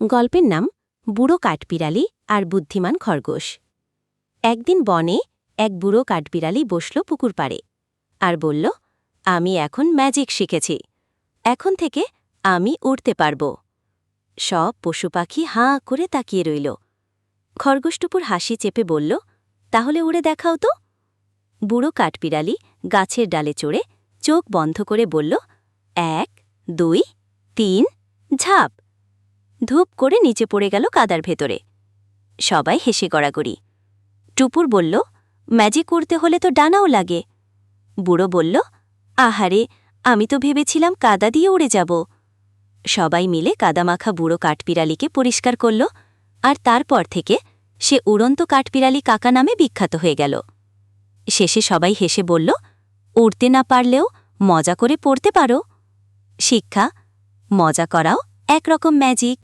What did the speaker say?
গল্পের নাম বুড়ো কাঠবিড়ালি আর বুদ্ধিমান খরগোশ। একদিন বনে এক বুড়ো কাঠবিড়ালি বসল পুকুর পাড়ে আর বলল, আমি এখন ম্যাজিক শিখেছি, এখন থেকে আমি উড়তে পারব। সব পশু পাখি হাঁ করে তাকিয়ে রইল। খরগোশটুকুর হাসি চেপে বলল, তাহলে উড়ে দেখাও তো। বুড়ো কাঠবিড়ালি গাছের ডালে চড়ে চোখ বন্ধ করে বলল, 1 2 3 ঝাঁপ। ধূপ করে নিচে পড়ে গেল কাদার ভেতরে। সবাই হেসে গড়াগড়ি। টুপুর বলল, ম্যাজিক করতে হলে তো ডানাও লাগে। বুড়ো বলল, আহারে, আমি তো ভেবেছিলাম কাদা দিয়ে উড়ে যাব। সবাই মিলে কাদামাখা বুড়ো কাঠবিড়ালিকে পরিষ্কার করল, আর তারপর থেকে সে উড়ন্ত কাঠবিড়ালি কাকা নামে বিখ্যাত হয়ে গেল। শেষে সবাই হেসে বলল, উড়তে না পারলেও মজা করে পড়তে পারো। শিক্ষা, মজা করাও একরকম ম্যাজিক।